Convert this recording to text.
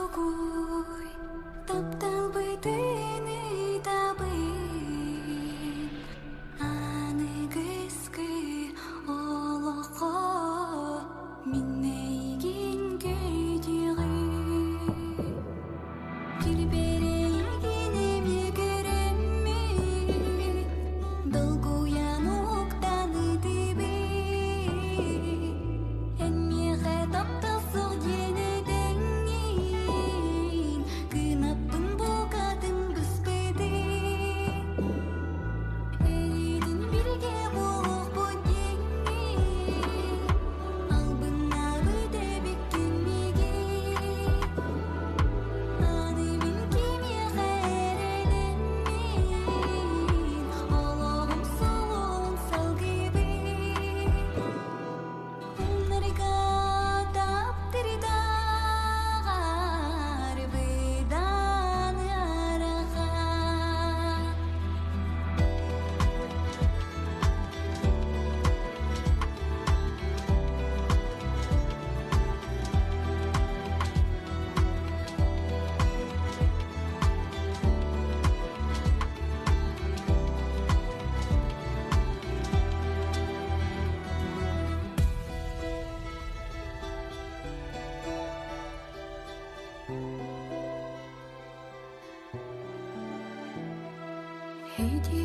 огой, тапталбый тыны табын, аны кыскы олоқо, миннейгин көйдіғі. Кирберейгин эми керемми, долгуян уктаны тыбы, эммеге таптасық денедеңнин, кынаппын букатын бүспеди. Эридин бирге болук бу деңи, албынабы дебик киммиги. Аны мин киме херелеммин,ологум солуун салгиби. Нарга таптырдагар быданы араға. Эти